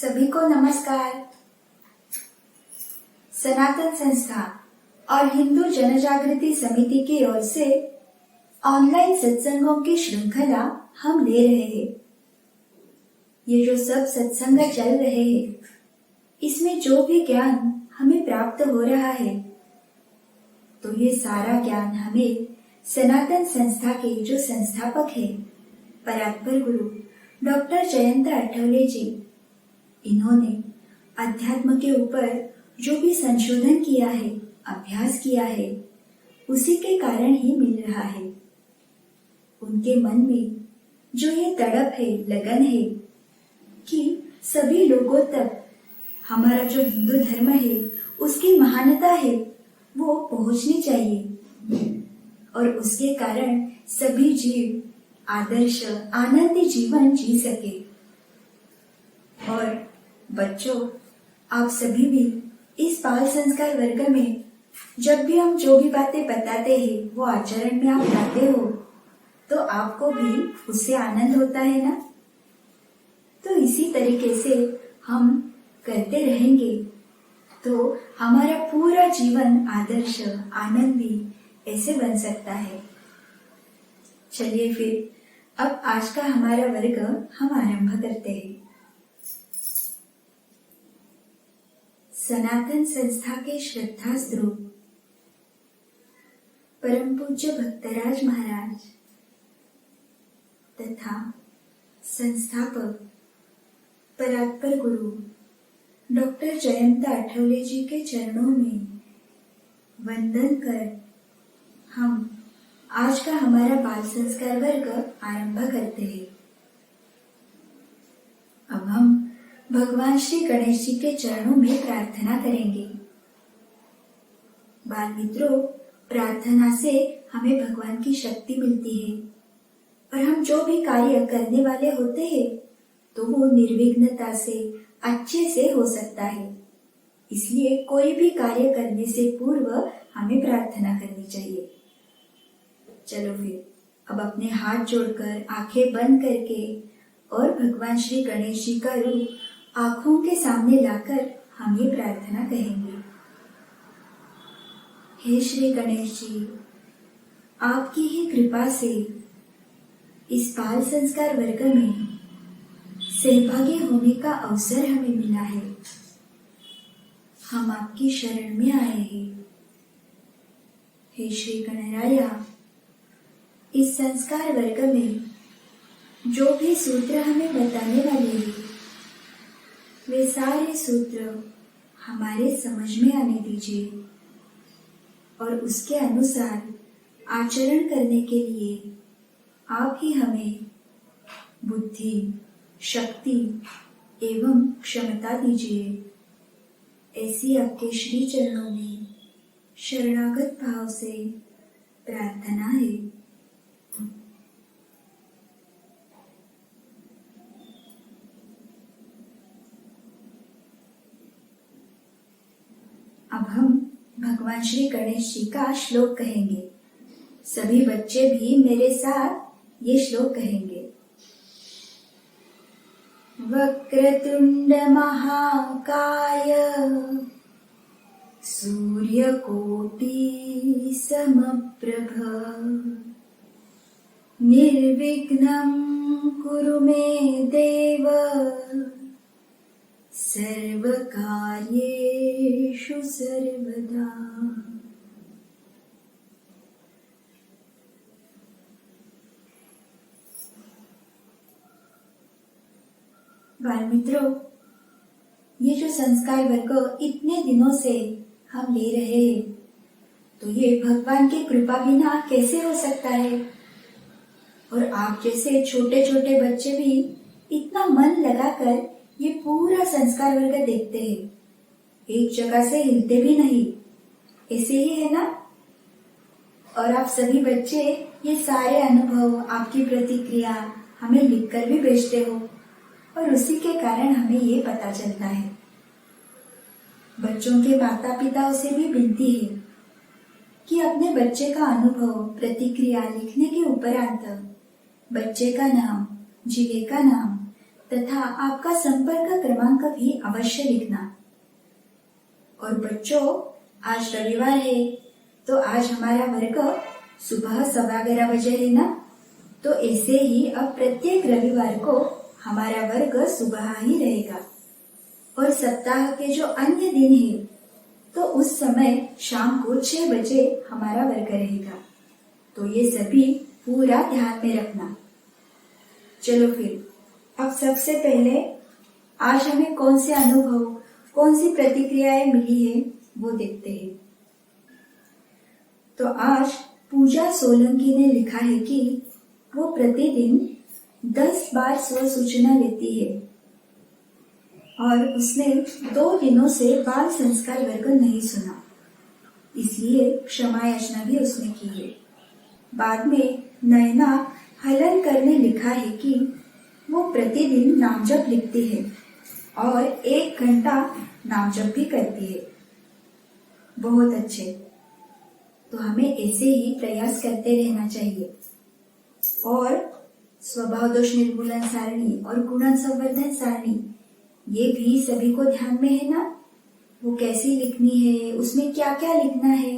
सभी को नमस्कार। सनातन संस्था और हिंदू जनजागृति समिति की ओर से ऑनलाइन सत्संगों की श्रृंखला हम ले रहे हैं। ये जो सब सत्संग चल रहे हैं, इसमें जो भी ज्ञान हमें प्राप्त हो रहा है, तो ये सारा ज्ञान हमें सनातन संस्था के जो संस्थापक है, परात्पर गुरु डॉक्टर जयंत अठवले जी, इन्होंने अध्यात्म के ऊपर जो भी संशोधन किया है, अभ्यास किया है, उसी के कारण ही मिल रहा है। उनके मन में जो ये तड़प है, लगन है कि सभी लोगों तक हमारा जो हिंदू धर्म है, उसकी महानता है, वो पहुंचनी चाहिए और उसके कारण सभी जीव आदर्श आनंदी जीवन जी सके। और बच्चों, आप सभी भी इस बाल संस्कार वर्ग में जब भी हम जो भी बातें बताते हैं, वो आचरण में आप लाते हो, तो आपको भी उससे आनंद होता है ना। तो इसी तरीके से हम करते रहेंगे तो हमारा पूरा जीवन आदर्श आनंदी ऐसे बन सकता है। चलिए फिर अब आज का हमारा वर्ग हम आरंभ करते हैं। सनातन संस्था के श्रद्धा स्रोत परम पूज्य भक्तराज महाराज तथा संस्थापक परात्पर गुरु डॉक्टर जयंत अठवले जी के चरणों में वंदन कर हम आज का हमारा बाल संस्कार वर्ग आरंभ करते हैं। अब हम भगवान श्री गणेश जी के चरणों में प्रार्थना करेंगे। बाल मित्रों, प्रार्थना से हमें भगवान की शक्ति मिलती है और हम जो भी कार्य करने वाले होते हैं तो वो निर्विघ्नता से अच्छे से हो सकता है। इसलिए कोई भी कार्य करने से पूर्व हमें प्रार्थना करनी चाहिए। चलो फिर अब अपने हाथ जोड़कर आंखें बंद करके और भगवान श्री गणेश जी का रूप आंखों के सामने लाकर हम ये प्रार्थना कहेंगे। हे श्री गणेश जी, आपकी ही कृपा से इस बाल संस्कार वर्ग में सहभागी होने का अवसर हमें मिला है। हम आपकी शरण में आए हैं। हे श्री गणराया, इस संस्कार वर्ग में जो भी सूत्र हमें बताने वाले हैं, वे सारे सूत्र हमारे समझ में आने दीजिए और उसके अनुसार आचरण करने के लिए आप ही हमें बुद्धि, शक्ति एवं क्षमता दीजिए। ऐसी आपके श्री चरणों में शरणागत भाव से प्रार्थना है। अब हम भगवान श्री गणेश जी का श्लोक कहेंगे। सभी बच्चे भी मेरे साथ ये श्लोक कहेंगे। वक्रतुंड महाकाय सूर्यकोटि समप्रभ निर्विघ्नं कुरु मे देव सर्वकार्येषु सर्वदा। बाल मित्रों, ये जो संस्कार वर्ग इतने दिनों से हम ले रहे हैं, तो ये भगवान की कृपा बिना कैसे हो सकता है। और आप जैसे छोटे छोटे बच्चे भी इतना मन लगाकर ये पूरा संस्कार वर्ग देखते हैं, एक जगह से हिलते भी नहीं, ऐसे ही है ना। और आप सभी बच्चे ये सारे अनुभव, आपकी प्रतिक्रिया हमें लिखकर भी भेजते हो और उसी के कारण हमें ये पता चलता है। बच्चों के माता पिताओं से भी विनती है कि अपने बच्चे का अनुभव, प्रतिक्रिया लिखने के उपरांत बच्चे का नाम, जिले का नाम तथा आपका संपर्क क्रमांक भी अवश्य लिखना। और बच्चों, आज रविवार है, तो आज हमारा वर्ग सुबह 11:15 बजे है ना। तो ऐसे ही अब प्रत्येक रविवार को हमारा वर्ग सुबह ही रहेगा। और सप्ताह के जो अन्य दिन है, तो उस समय शाम को 6 बजे हमारा वर्ग रहेगा। तो ये सभी पूरा ध्यान में रखना। चलो फिर, अब सबसे पहले आज हमें कौन से अनुभव, कौन सी प्रतिक्रियाएं मिली है वो देखते हैं। तो आज पूजा सोलंकी ने लिखा है कि वो प्रतिदिन 10 बार स्व सूचना लेती है और उसने 2 दिनों से बाल संस्कार वर्ग नहीं सुना, इसलिए क्षमा याचना भी उसने की है। बाद में नयना हलनकर ने लिखा है कि वो प्रतिदिन नामजप लिखती है और 1 घंटा नामजप भी करती है। बहुत अच्छे। तो हमें ऐसे ही प्रयास करते रहना चाहिए। और स्वभाव दोष निर्मूलन सारणी और गुण संवर्धन सारणी, ये भी सभी को ध्यान में है ना। वो कैसी लिखनी है, उसमें क्या क्या लिखना है,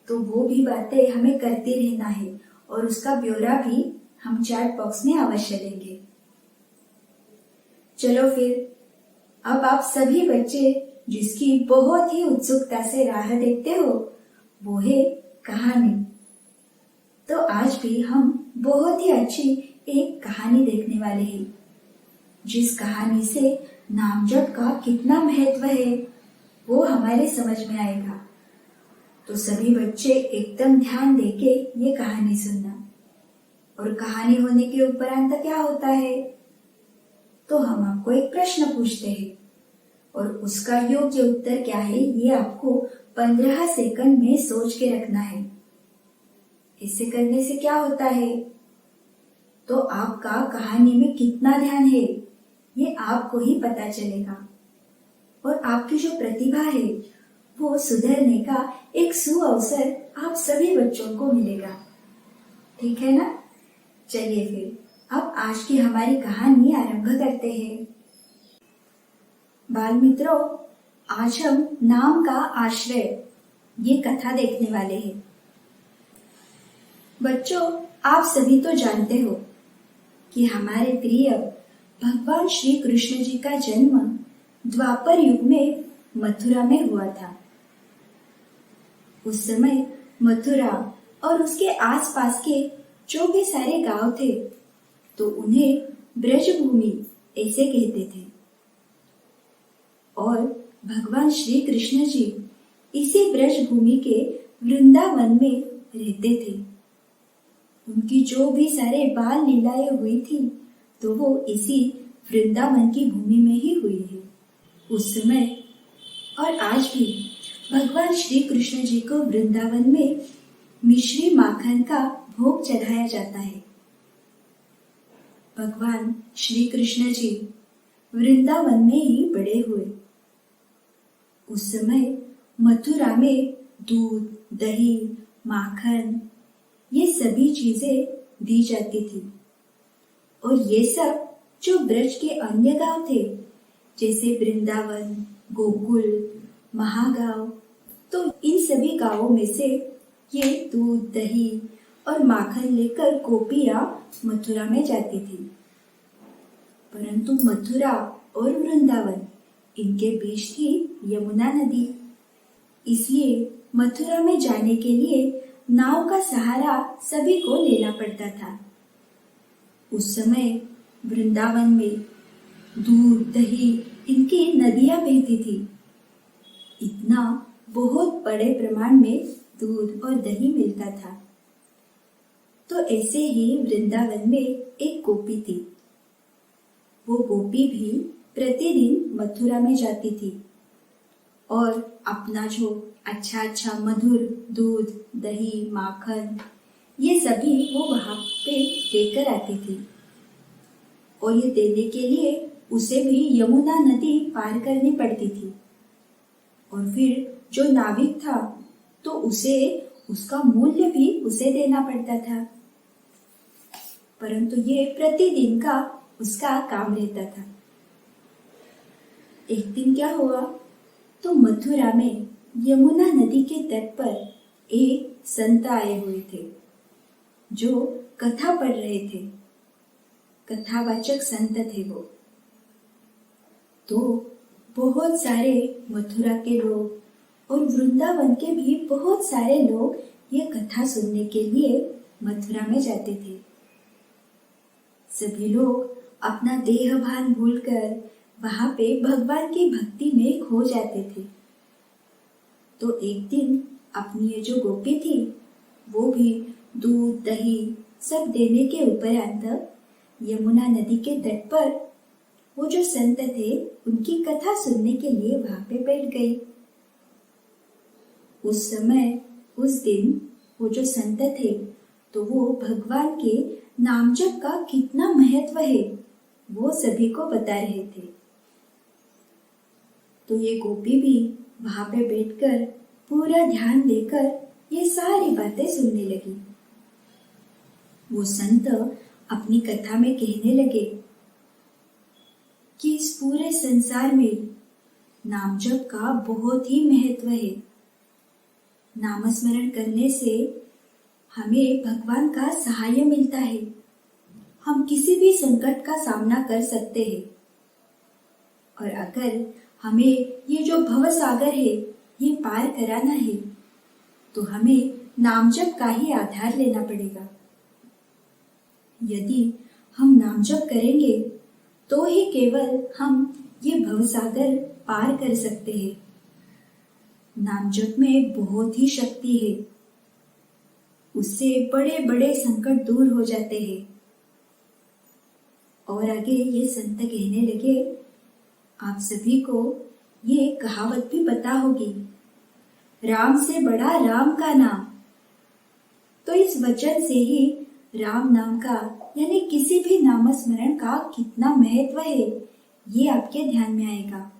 तो वो भी बातें हमें करते रहना है और उसका ब्यौरा भी हम चैट बॉक्स में अवश्य देंगे। चलो फिर, अब आप सभी बच्चे जिसकी बहुत ही उत्सुकता से राह देखते हो, वो है कहानी। तो आज भी हम बहुत ही अच्छी एक कहानी देखने वाले हैं, जिस कहानी से नामजप का कितना महत्व है वो हमारे समझ में आएगा। तो सभी बच्चे एकदम ध्यान देके ये कहानी सुनना। और कहानी होने के उपरांत क्या होता है, तो हम आपको एक प्रश्न पूछते हैं और उसका योग्य उत्तर क्या है ये आपको 15 सेकंड में सोच के रखना है। इसे करने से क्या होता है, तो आपका कहानी में कितना ध्यान है ये आपको ही पता चलेगा और आपकी जो प्रतिभा है वो सुधरने का एक सुअवसर आप सभी बच्चों को मिलेगा। ठीक है ना। चलिए फिर अब आज की हमारी कहानी आरंभ करते हैं। बाल मित्रों, आज हम नाम का आश्रय ये कथा देखने वाले हैं। बच्चों, आप सभी तो जानते हो कि हमारे प्रिय भगवान श्री कृष्ण जी का जन्म द्वापर युग में मथुरा में हुआ था। उस समय मथुरा और उसके आसपास के जो भी सारे गांव थे, तो उन्हें ब्रजभूमि ऐसे कहते थे। और भगवान श्री कृष्ण जी इसी ब्रजभूमि के वृंदावन में रहते थे। उनकी जो भी सारे बाल लीलाएं हुई थी, तो वो इसी वृंदावन की भूमि में ही हुई है। उस समय और आज भी भगवान श्री कृष्ण जी को वृंदावन में मिश्री माखन का भोग चढ़ाया जाता है। भगवान श्री कृष्ण जी वृंदावन में ही बड़े हुए। उस समय मथुरा में दूध, दही, माखन ये सभी चीजें दी जाती थी। और ये सब जो ब्रज के अन्य गांव थे, जैसे वृंदावन, गोकुल, महागांव, तो इन सभी गांवों में से ये दूध, दही और माखन लेकर गोपियां मथुरा में जाती थी। परंतु मथुरा और वृंदावन, इनके बीच थी यमुना नदी। इसलिए मथुरा में जाने के लिए नाव का सहारा सभी को लेना पड़ता था। उस समय वृंदावन में दूध, दही इनकी नदियां बहती थी। इतना बहुत बड़े प्रमाण में दूध और दही मिलता था। तो ऐसे ही वृंदावन में एक गोपी थी। वो गोपी भी प्रतिदिन मथुरा में जाती थी और अपना जो अच्छा अच्छा मधुर दूध, दही, माखन ये सभी वो वहां पे लेकर आती थी। और ये देने के लिए उसे भी यमुना नदी पार करनी पड़ती थी। और फिर जो नाविक था, तो उसे उसका मूल्य भी उसे देना पड़ता था। परंतु ये प्रतिदिन का उसका काम रहता था। एक दिन क्या हुआ, तो मथुरा में यमुना नदी के तट पर एक संत आए हुए थे जो कथा पढ़ रहे थे। कथावाचक संत थे वो। तो बहुत सारे मथुरा के लोग और वृंदावन के भी बहुत सारे लोग ये कथा सुनने के लिए मथुरा में जाते थे। सभी लोग अपना देह भान भूलकर वहां पे भगवान की भक्ति में खो जाते थे। तो एक दिन अपनी ये जो गोपी थी वो भी दूध दही सब देने के उपरांत यमुना नदी के तट पर वो जो संत थे उनकी कथा सुनने के लिए वहां पे बैठ गई। उस समय उस दिन वो जो संत थे तो वो भगवान के नाम जप का कितना महत्व है वो सभी को बता रहे थे। तो ये गोपी भी वहां पे बैठकर पूरा ध्यान देकर ये सारी बातें सुनने लगी। वो संत अपनी कथा में कहने लगे कि इस पूरे संसार में नाम जप का बहुत ही महत्व है। नामस्मरण करने से हमें भगवान का सहाय मिलता है। हम किसी भी संकट का सामना कर सकते हैं। और अगर हमें ये जो भव सागर है ये पार कराना है तो हमें नाम जप का ही आधार लेना पड़ेगा। यदि हम नाम जप करेंगे तो ही केवल हम ये भव सागर पार कर सकते हैं। नाम जप में बहुत ही शक्ति है। उससे बड़े बड़े संकट दूर हो जाते हैं। और आगे ये संत कहने लगे, आप सभी को ये कहावत भी पता होगी, राम से बड़ा राम का नाम। तो इस वचन से ही राम नाम का यानी किसी भी नामस्मरण का कितना महत्व है ये आपके ध्यान में आएगा।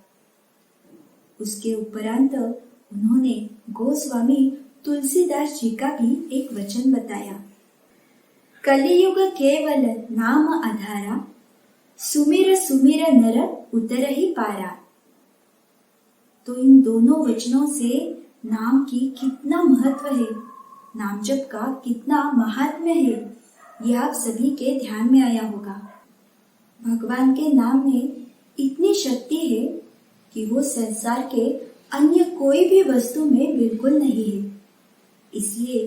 उसके उपरांत उन्होंने गोस्वामी तुलसीदास जी का भी एक वचन बताया, कलियुग केवल नाम आधारा, सुमिर सुमिर नर उतर ही पारा। तो इन दोनों वचनों से नाम की कितना महत्व है, नाम जप का कितना महात्म्य है, ये आप सभी के ध्यान में आया होगा। भगवान के नाम में इतनी शक्ति है कि वो संसार के अन्य कोई भी वस्तु में बिल्कुल नहीं है। इसलिए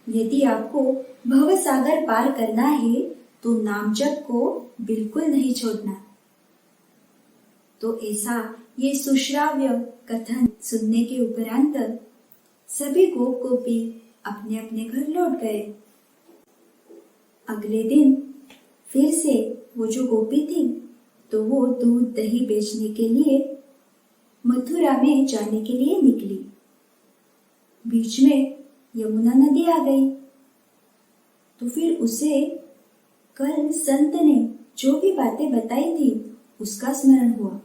यदि आपको भव सागर पार करना है तो नाम जप को बिल्कुल नहीं छोड़ना। तो ऐसा ये सुश्राव्य कथन सुनने के उपरांत सभी गोप गोपी अपने अपने घर लौट गए। अगले दिन फिर से वो जो गोपी थी तो वो दूध दही बेचने के लिए मथुरा में जाने के लिए निकली। बीच में यमुना नदी आ गई। तो फिर उसे कल संत ने जो भी बातें बताई थी उसका स्मरण हुआ।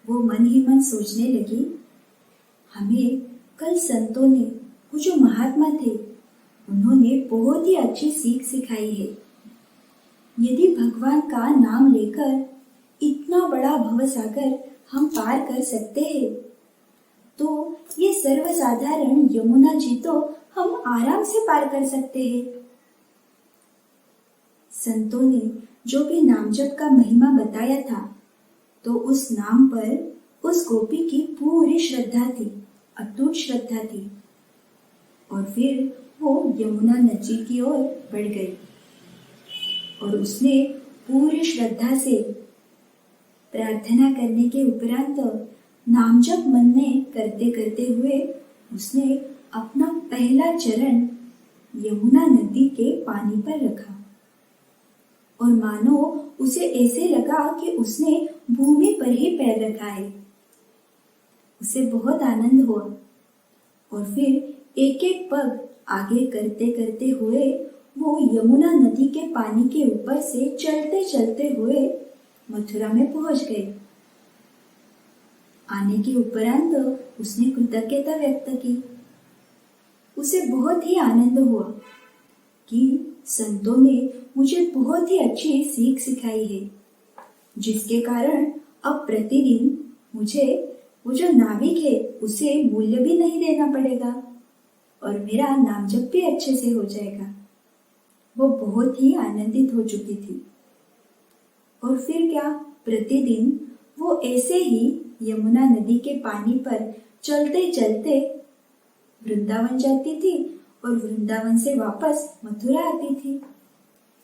वो मन ही मन सोचने लगी, हमें कल संतों ने वो जो महात्मा थे उन्होंने बहुत ही अच्छी सीख सिखाई है। यदि भगवान का नाम लेकर इतना बड़ा भवसागर हम पार कर सकते हैं तो ये सर्वसाधारण यमुना जी तो हम आराम से पार कर सकते हैं। संतों ने जो भी नाम जप का महिमा बताया था तो उस नाम पर उस गोपी की पूरी श्रद्धा थी, अटूट श्रद्धा थी। और फिर वो यमुना नदी की ओर बढ़ गई और उसने पूरी श्रद्धा से प्रार्थना करने के उपरांत नाम जप मन में करते करते हुए उसने अपना पहला चरण यमुना नदी के पानी पर रखा और मानो उसे ऐसे लगा कि उसने भूमि पर ही पैर रखा है। उसे बहुत आनंद हुआ और फिर एक एक पग आगे करते करते हुए वो यमुना नदी के पानी के ऊपर से चलते चलते हुए मथुरा में पहुंच गए। आने के उपरांत उसने कृतज्ञता व्यक्त की। उसे बहुत ही आनंद हुआ कि संतों ने मुझे बहुत ही अच्छी सीख सिखाई है, जिसके कारण अब प्रतिदिन मुझे वो जो नाविक है उसे मूल्य भी नहीं देना पड़ेगा और मेरा नाम जप भी अच्छे से हो जाएगा। वो बहुत ही आनंदित हो चुकी थी। और फिर क्या, प्रतिदिन वो ऐसे ही यमुना नदी के पानी पर चलते चलते वृंदावन जाती थी और वृंदावन से वापस मथुरा आती थी।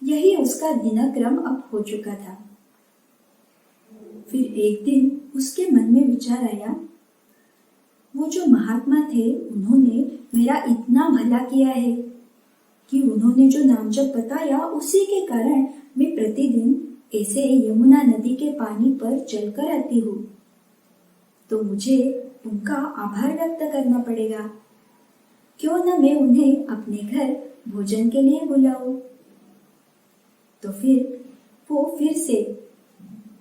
यही उसका दिनक्रम अब हो चुका था। फिर एक दिन उसके मन में विचार आया, वो जो महात्मा थे उन्होंने मेरा इतना भला किया है कि उन्होंने जो नाम जप बताया उसी के कारण मैं प्रतिदिन ऐसे यमुना नदी के पानी पर चलकर आती हूँ। तो मुझे उनका आभार व्यक्त करना पड़ेगा। क्यों न मैं उन्हें अपने घर भोजन के लिए बुलाऊं। तो फिर वो फिर से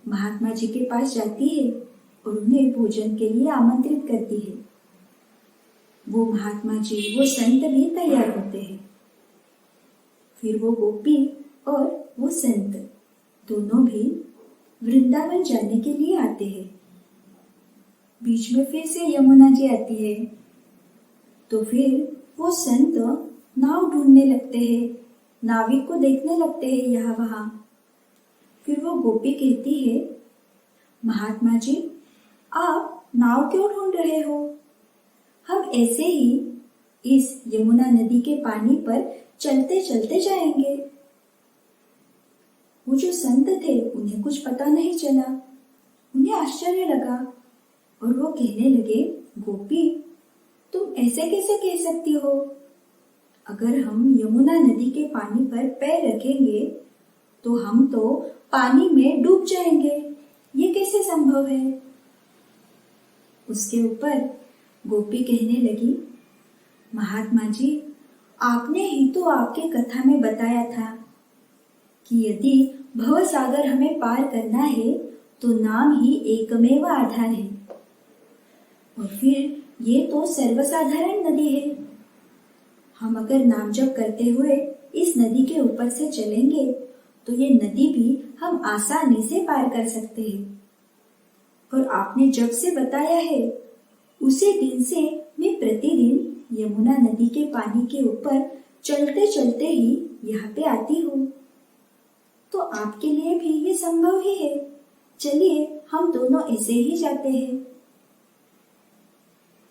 महात्मा जी के पास जाती है और उन्हें भोजन के लिए आमंत्रित करती है। वो महात्मा जी, वो संत भी तैयार होते हैं। फिर वो गोपी और वो संत दोनों भी वृंदावन जाने के लिए आते हैं। बीच में फिर से यमुना जी आती है। तो फिर वो संत नाव ढूंढने लगते हैं, नाविक को देखने लगते हैं यहाँ वहां। फिर वो गोपी कहती है, महात्मा जी, आप नाव क्यों ढूंढ रहे हो? हम ऐसे ही इस यमुना नदी के पानी पर चलते चलते जाएंगे। वो जो संत थे उन्हें कुछ पता नहीं चला। उन्हें आश्चर्य लगा और वो कहने लगे, गोपी, तुम ऐसे कैसे कह सकती हो? अगर हम यमुना नदी के पानी पर पैर रखेंगे तो हम तो पानी में डूब जाएंगे। ये कैसे संभव है? उसके ऊपर गोपी कहने लगी, महात्मा जी, आपने ही तो आपके कथा में बताया था कि यदि भवसागर हमें पार करना है तो नाम ही एकमेव आधार है। और फिर ये तो सर्वसाधारण नदी है। हम अगर नाम जप करते हुए इस नदी के ऊपर से चलेंगे तो ये नदी भी हम आसानी से पार कर सकते हैं। और आपने जब से बताया है उसी दिन से मैं प्रतिदिन यमुना नदी के पानी के ऊपर चलते चलते ही यहाँ पे आती हूँ। तो आपके लिए भी ये संभव ही है। चलिए हम दोनों ऐसे ही जाते हैं।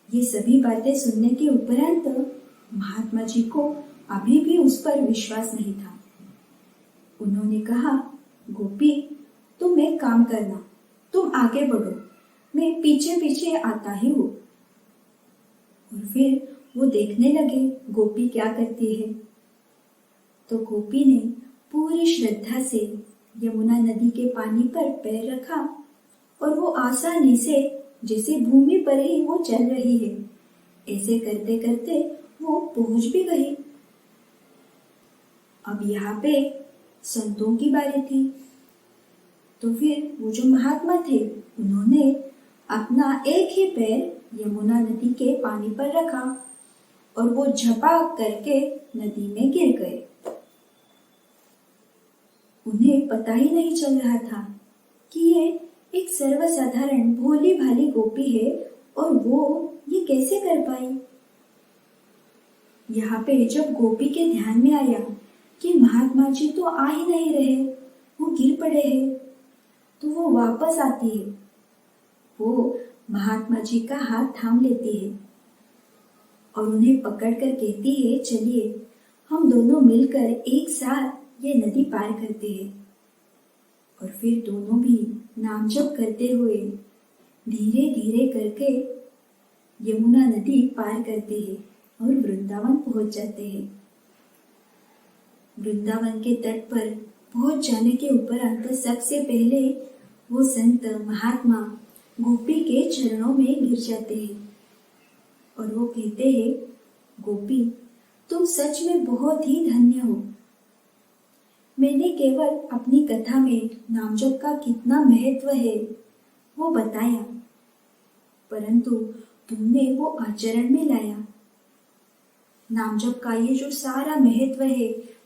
ये सभी बातें सुनने के उपरांत महात्मा जी को अभी भी उस पर विश्वास नहीं था। उन्होंने कहा, गोपी, तुम एक काम करना, तुम आगे बढ़ो, मैं पीछे पीछे आता ही हूँ। और फिर वो देखने लगे गोपी क्या करती है। तो गोपी ने पूरी श्रद्धा से यमुना नदी के पानी पर पैर रखा और वो आसानी से जैसे भूमि पर ही वो चल रही है, ऐसे करते करते वो पहुंच भी गई। अब यहाँ पे संतों की बारी थी। तो फिर वो जो महात्मा थे उन्होंने अपना एक ही पैर यमुना नदी के पानी पर रखा और वो झपाक करके नदी में गिर गए। उन्हें पता ही नहीं चल रहा था कि ये एक सर्वसाधारण भोली भाली गोपी है और वो ये कैसे कर पाई। यहाँ पे जब गोपी के ध्यान में आया कि महात्मा जी तो आ ही नहीं रहे, वो गिर पड़े हैं, तो वो वापस आती है। वो महात्मा जी का हाथ थाम लेती है और उन्हें पकड़कर कहती है, चलिए हम दोनों मिलकर एक साथ ये नदी पार करते हैं। और फिर दोनों भी नाम जप करते हुए धीरे धीरे करके यमुना नदी पार करते हैं और वृंदावन पहुंच जाते हैं। वृंदावन के तट पर पहुंच जाने के उपरांत सबसे पहले वो संत महात्मा गोपी के चरणों में गिर जाते हैं और वो कहते हैं, गोपी, तुम सच में बहुत ही धन्य हो। मैंने केवल अपनी कथा में नामजप का कितना महत्व है वो बताया, परंतु तुमने वो आचरण में लाया। नामजप का ये जो सारा महत्व है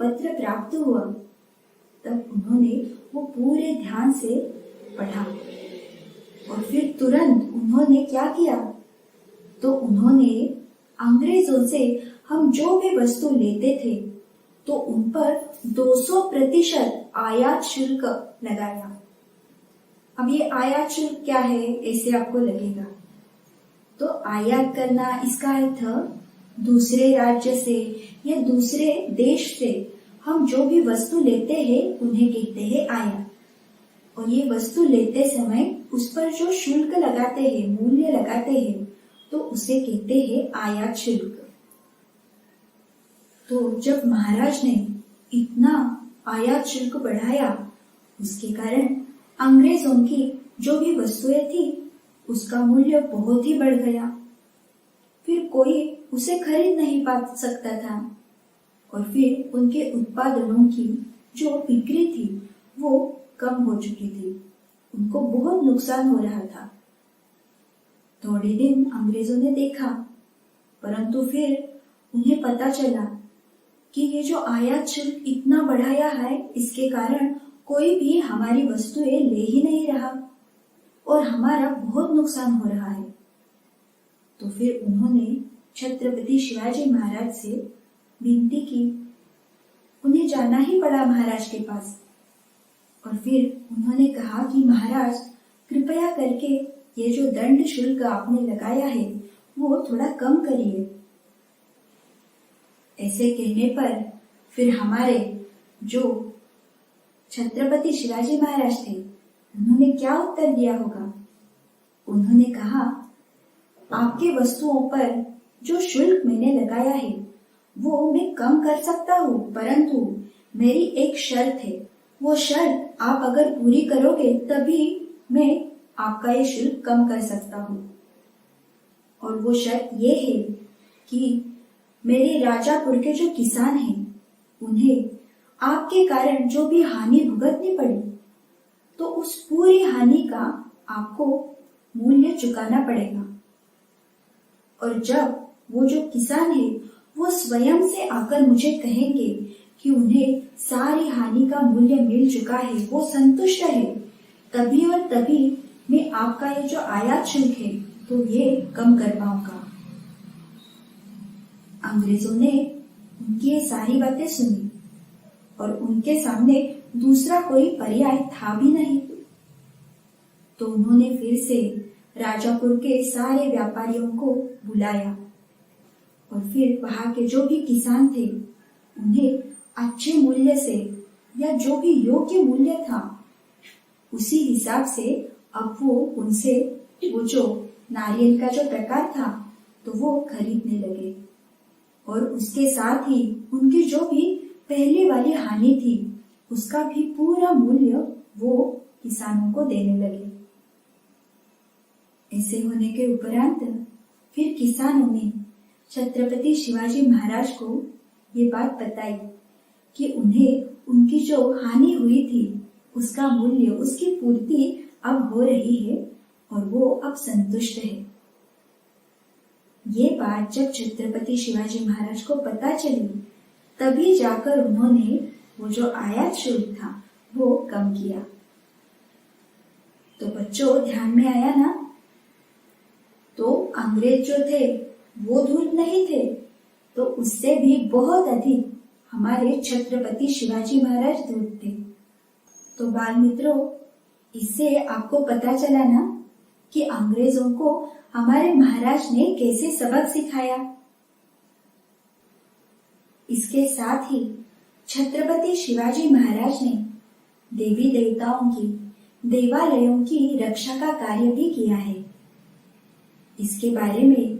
पत्र प्राप्त हुआ तब उन्होंने वो पूरे ध्यान से पढ़ा और फिर तुरंत उन्होंने क्या किया, तो उन्होंने अंग्रेजों से हम जो भी वस्तु लेते थे तो उन पर 200% आयात शुल्क लगाया। अब ये आयात शुल्क क्या है ऐसे आपको लगेगा, तो आयात करना इसका अर्थ दूसरे राज्य से या दूसरे देश से हम जो भी वस्तु लेते हैं उन्हें कहते हैं आयात। और ये वस्तु लेते समय उस पर जो शुल्क लगाते हैं, मूल्य लगाते हैं, तो उसे कहते हैं आयात शुल्क। तो जब महाराज ने इतना आयात शुल्क बढ़ाया, उसके कारण अंग्रेजों की जो भी वस्तुएं थी उसका मूल्य बहुत ही बढ़ गया। फिर कोई उसे खरीद नहीं पा सकता था और फिर उनके उत्पादनों की जो बिक्री थी वो कम हो चुकी थी, उनको बहुत नुकसान हो रहा था। थोड़े दिन अंग्रेजों ने देखा, परंतु फिर उन्हें पता चला कि ये जो आयात शुल्क इतना बढ़ाया है इसके कारण कोई भी हमारी वस्तुएं ले ही नहीं रहा और हमारा बहुत नुकसान हो रहा है। तो फिर उन्होंने छत्रपति शिवाजी महाराज से विनती की। उन्हें जाना ही पड़ा महाराज के पास और फिर उन्होंने कहा कि महाराज कृपया करके ये जो दंड शुल्क आपने लगाया है वो थोड़ा कम करिए। ऐसे कहने पर फिर हमारे जो छत्रपति शिवाजी महाराज थे उन्होंने क्या उत्तर दिया होगा। उन्होंने कहा, आपके वस्तुओं पर जो शुल्क मैंने लगाया है वो मैं कम कर सकता हूँ, परंतु मेरी एक शर्त है। वो शर्त आप अगर पूरी करोगे तभी मैं आपका ये शुल्क कम कर सकता हूँ। और वो शर्त ये है कि मेरे राजापुर के जो किसान हैं उन्हें आपके कारण जो भी हानि भुगतनी पड़ी तो उस पूरी हानि का आपको मूल्य चुकाना पड़ेगा। और जब वो जो किसान है वो स्वयं से आकर मुझे कहेंगे कि उन्हें सारी हानि का मूल्य मिल चुका है, वो संतुष्ट है, तभी और तभी मैं आपका ये जो आयात शुल्क है तो ये कम कर पाऊंगा। अंग्रेजों ने उनकी ये सारी बातें सुनी और उनके सामने दूसरा कोई पर्याय था भी नहीं। तो उन्होंने फिर से राजापुर के सारे व्यापारियों को बुलाया और फिर वहां के जो भी किसान थे उन्हें अच्छे मूल्य से या जो भी योग्य मूल्य था उसी हिसाब से अब वो उनसे वो जो नारियल का जो प्रकार था तो वो खरीदने लगे और उसके साथ ही उनकी जो भी पहले वाली हानि थी उसका भी पूरा मूल्य वो किसानों को देने लगे। ऐसे होने के उपरांत फिर किसानों ने छत्रपति शिवाजी महाराज को ये बात बताई कि उन्हें उनकी जो हानि हुई थी उसका मूल्य, उसकी पूर्ति अब हो रही है और वो अब संतुष्ट है। ये बात जब छत्रपति शिवाजी महाराज को पता चली तभी जाकर उन्होंने वो जो आयात शुल्क था वो कम किया। तो बच्चों ध्यान में आया ना, तो अंग्रेज जो थे वो धूर्त नहीं थे, तो उससे भी बहुत अधिक हमारे छत्रपति शिवाजी महाराज धूर्त थे। तो बाल मित्रों, इससे आपको पता चला ना कि अंग्रेजों को हमारे महाराज ने कैसे सबक सिखाया। इसके साथ ही छत्रपति शिवाजी महाराज ने देवी देवताओं की, देवालयों की रक्षा का कार्य भी किया है। इसके बारे में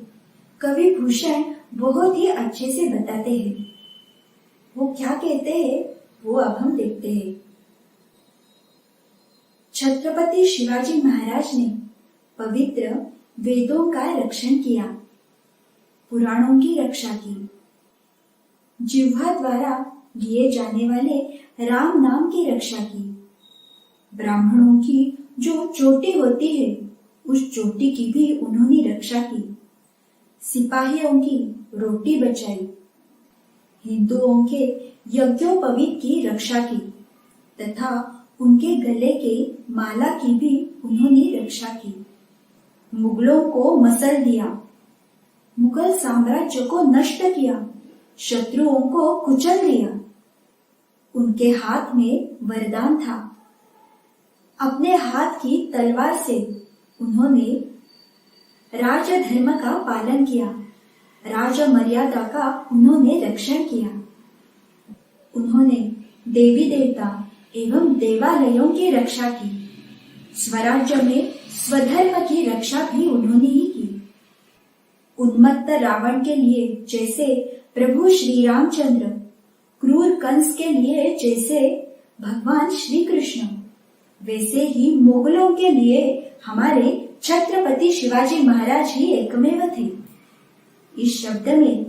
कवि भूषण बहुत ही अच्छे से बताते हैं। वो क्या कहते हैं वो अब हम देखते हैं। छत्रपति शिवाजी महाराज ने पवित्र वेदों का रक्षण किया, पुराणों की रक्षा की, जिह्वा द्वारा लिए जाने वाले राम नाम की रक्षा की, ब्राह्मणों की जो चोटी होती है उस चोटी की भी उन्होंने रक्षा की, सिपाहियों की रोटी बचाई, हिंदुओं के यज्ञोपवीत की रक्षा की तथा उनके गले के माला की भी उन्होंने रक्षा की। मुगलों को मसल दिया, मुगल साम्राज्य को नष्ट किया, शत्रुओं को कुचल दिया। उनके हाथ में वरदान था। अपने हाथ की तलवार से उन्होंने राजधर्म का पालन किया, राज मर्यादा का उन्होंने रक्षण किया। उन्होंने देवी देवता एवं देवालयों की रक्षा की। स्वराज्य में स्वधर्म की रक्षा भी उन्होंने ही की। उन्मत्त रावण के लिए जैसे प्रभु श्री रामचंद्र, क्रूर कंस के लिए जैसे भगवान श्री कृष्ण, वैसे ही मुगलों के लिए हमारे छत्रपति शिवाजी महाराज ही एकमेव थे। इस शब्द में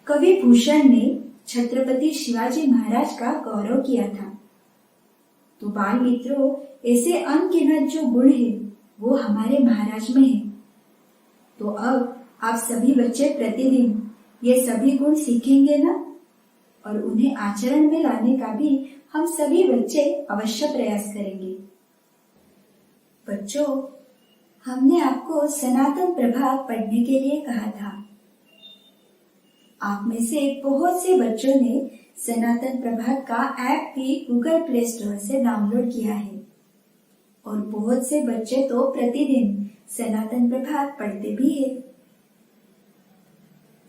कवि भूषण ने छत्रपति शिवाजी महाराज का गौरव किया था। तो बाल मित्रों, ऐसे अनगिनत जो गुण है वो हमारे महाराज में है। तो अब आप सभी बच्चे प्रतिदिन ये सभी गुण सीखेंगे ना, और उन्हें आचरण में लाने का भी हम सभी बच्चे अवश्य प्रयास करेंगे। बच्चों, हमने आपको सनातन प्रभात पढ़ने के लिए कहा था। आप में से बहुत से बच्चों ने सनातन प्रभात का ऐप भी गूगल प्ले स्टोर से डाउनलोड किया है, और बहुत से बच्चे तो प्रतिदिन सनातन प्रभात पढ़ते भी है।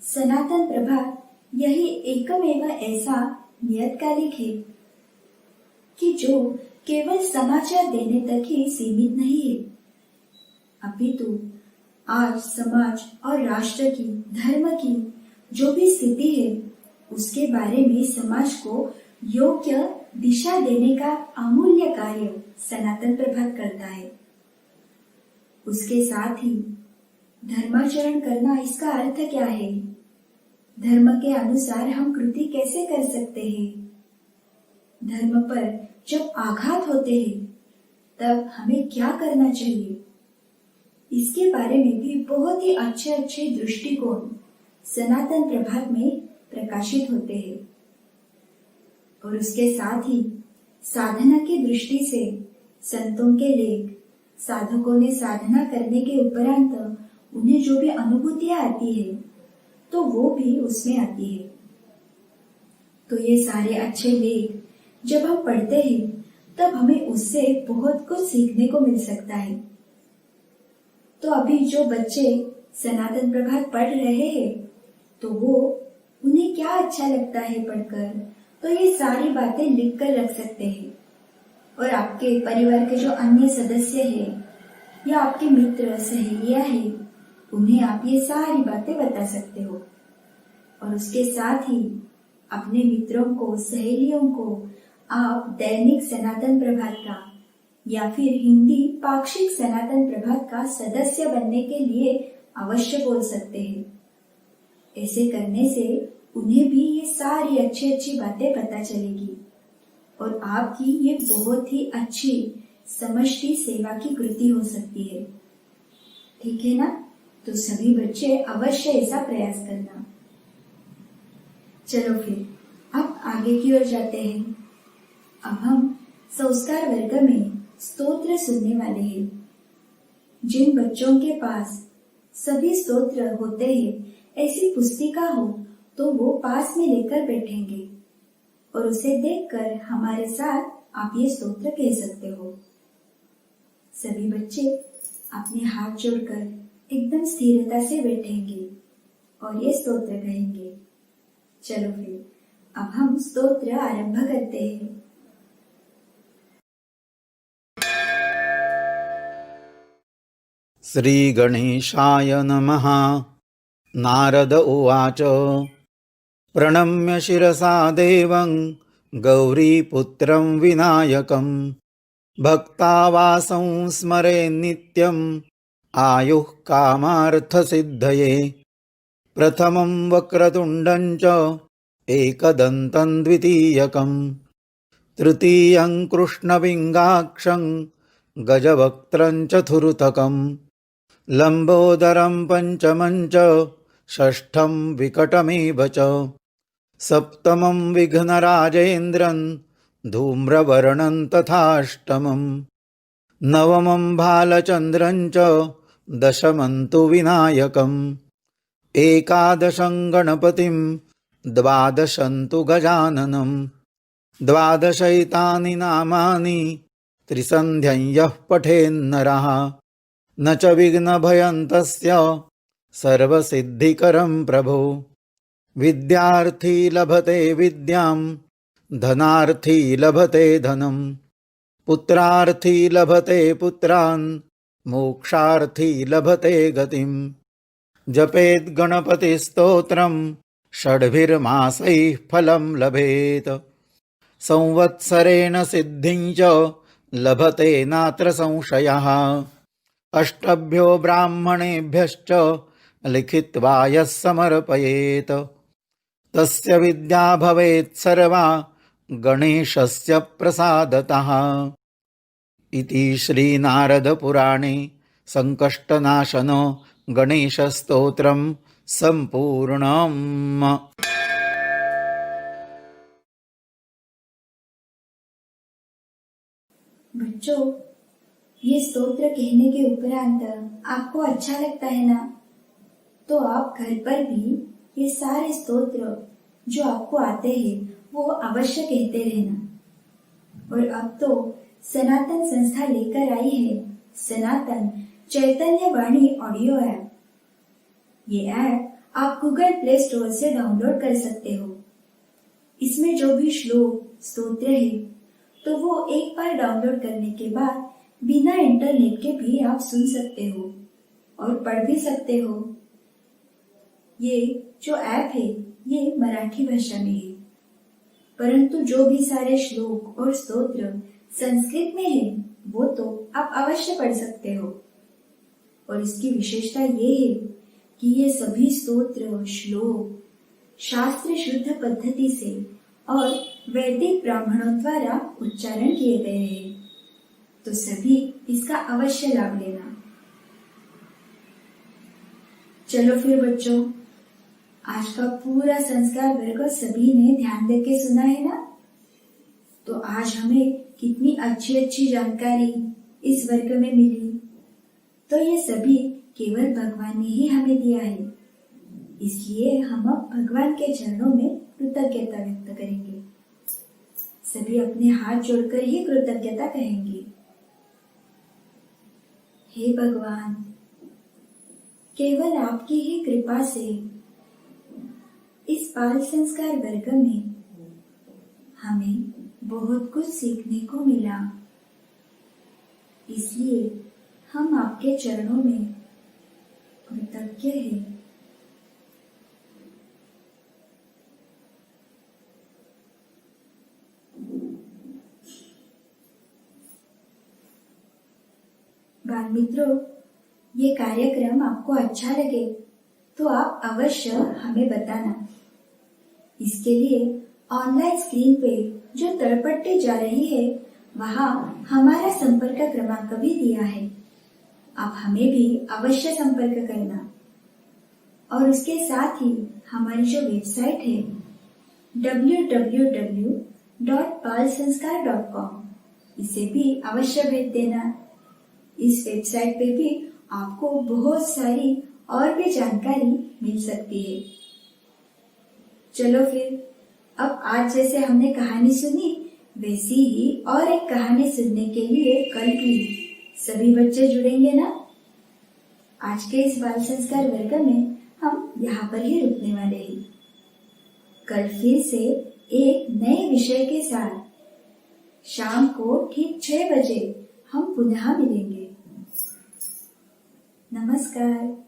सनातन प्रभात यही एकमेव ऐसा नियतकालिक है कि जो केवल समाचार देने तक ही सीमित नहीं है, अपितु आज समाज और राष्ट्र की, धर्म की जो भी स्थिति है उसके बारे में समाज को योग्य दिशा देने का अमूल्य कार्य सनातन प्रभात करता है। उसके साथ ही धर्माचरण करना, इसका अर्थ क्या है, धर्म के अनुसार हम कृति कैसे कर सकते हैं, धर्म पर जब आघात होते हैं तब हमें क्या करना चाहिए, इसके बारे में भी बहुत ही अच्छे अच्छे दृष्टिकोण सनातन प्रभात में प्रकाशित होते हैं। और उसके साथ ही साधना की दृष्टि से संतों के लेख, साधकों ने साधना करने के उपरांत उन्हें जो भी अनुभूतियां आती है तो वो भी उसमें आती है। तो ये सारे अच्छे लेख जब हम पढ़ते हैं तब हमें उससे बहुत कुछ सीखने को मिल सकता है। तो अभी जो बच्चे सनातन प्रभात पढ़ रहे हैं तो वो उन्हें क्या अच्छा लगता है पढ़कर, तो ये सारी बातें लिख कर रख सकते हैं, और आपके परिवार के जो अन्य सदस्य हैं या आपके मित्र सहेलियां हैं उन्हें आप ये सारी बातें बता सकते हो। और उसके साथ ही अपने मित्रों को, सहेलियों को आप दैनिक सनातन प्रभात का या फिर हिंदी पाक्षिक सनातन प्रभात का सदस्य बनने के लिए अवश्य बोल सकते हैं। ऐसे करने से उन्हें भी ये सारी अच्छी अच्छी बातें पता चलेगी और आपकी ये बहुत ही अच्छी समष्टि सेवा की कृति हो सकती है। ठीक है ना? तो सभी बच्चे अवश्य ऐसा प्रयास करना। चलो फिर अब आगे की ओर जाते हैं। अब हम संस्कार वर्ग में स्तोत्र सुनने वाले हैं। जिन बच्चों के पास सभी स्तोत्र होते हैं, ऐसी पुस्तिका हो तो वो पास में लेकर बैठेंगे और उसे देखकर हमारे साथ आप ये स्तोत्र कह सकते हो। सभी बच्चे अपने हाथ जोड़कर एकदम स्थिरता से बैठेंगे और ये स्तोत्र कहेंगे। चलो फिर अब हम स्तोत्र आरंभ करते हैं। श्री गणेशाय नमः। नारद उवाच प्रणम्य शिरसा देवं गौरीपुत्रं विनायकं भक्तावासं स्मरे नित्यं आयुः कामार्थसिद्धये। प्रथमं वक्रतुण्डं च एकदन्तं द्वितीयकं तृतीयं कृष्णविङ्गाक्षं गजवक्त्रं चतुर्थकं लम्बोदरं पञ्चमं च षष्ठं विकटमेव च सप्तमं विघ्नराजेन्द्रं धूम्रवर्णं तथाष्टमं नवमं भालचन्द्रं च दशमं तु विनायकम् एकादशं गणपतिं द्वादशं तु गजाननं द्वादशैतानि नामानि त्रिसन्ध्यं यः पठेन्नरः न च विघ्नभयं तस्य सर्वसिद्धिकरं प्रभो विद्यार्थी लभते विद्यां धनार्थी लभते धनं पुत्रार्थी लभते पुत्रान् मोक्षार्थी लभते गतिम् जपेत् गणपतिस्तोत्रं षड्भिर्मासैः फलं लभेत संवत्सरेण सिद्धिं च लभते नात्र संशयः अष्टभ्यो ब्राह्मणेभ्यश्च लिखित्वा यः समर्पयेत् तस्य विद्या भवेत् सर्वा गणेशस्य प्रसादतः इति श्रीनारदपुराणे संकष्टनाशन गणेशस्तोत्रं संपूर्णम्। बच्चों, ये स्तोत्र कहने के उपरांत आपको अच्छा लगता है ना? तो आप घर पर भी ये सारे स्तोत्र जो आपको आते हैं वो अवश्य कहते रहना। और अब तो सनातन संस्था लेकर आई है सनातन चैतन्य वाणी ऑडियो ऐप। ये ऐप आप गूगल प्ले स्टोर से डाउनलोड कर सकते हो। इसमें जो भी श्लोक स्तोत्र है तो वो एक बार डाउनलोड करने के बाद बिना इंटरनेट के भी आप सुन सकते हो और पढ़ भी सकते हो। ये जो ऐप है ये मराठी भाषा में है, परंतु जो भी सारे श्लोक और स्तोत्र संस्कृत में है वो तो आप अवश्य पढ़ सकते हो। और इसकी विशेषता ये है कि ये सभी स्तोत्र श्लोक शास्त्र शुद्ध पद्धति से और वैदिक ब्राह्मणों द्वारा उच्चारण किए गए हैं, तो सभी इसका अवश्य लाभ लेना। चलो फिर बच्चों, आज का पूरा संस्कार वर्ग सभी ने ध्यान देके सुना है ना? तो आज हमें कितनी अच्छी अच्छी जानकारी इस वर्ग में मिली। तो ये सभी केवल भगवान ने ही हमें दिया है, इसलिए हम अब भगवान के चरणों में कृतज्ञता व्यक्त करेंगे। सभी अपने हाथ जोड़कर ही कृतज्ञता कहेंगे। हे भगवान, केवल आपकी ही कृपा से इस बाल संस्कार वर्ग में हमें बहुत कुछ सीखने को मिला, इसलिए हम आपके चरणों में कृतज्ञ हैं। बाल मित्रों, ये कार्यक्रम आपको अच्छा लगे तो आप अवश्य हमें बताना। इसके लिए ऑनलाइन स्क्रीन पे जो तड़पट्टी जा रही है वहाँ हमारा संपर्क क्रमांक भी दिया है। आप हमें भी अवश्य संपर्क करना। और उसके साथ ही हमारी जो वेबसाइट है www.balsanskar.com, इसे भी अवश्य भेज देना। इस वेबसाइट पे भी आपको बहुत सारी और भी जानकारी मिल सकती है। चलो फिर, अब आज जैसे हमने कहानी सुनी वैसी ही और एक कहानी सुनने के लिए कल भी सभी बच्चे जुड़ेंगे ना? आज के इस बाल संस्कार वर्ग में हम यहाँ पर ही रुकने वाले हैं। कल फिर से एक नए विषय के साथ शाम को ठीक 6 बजे हम पुनः मिलेंगे। नमस्कार।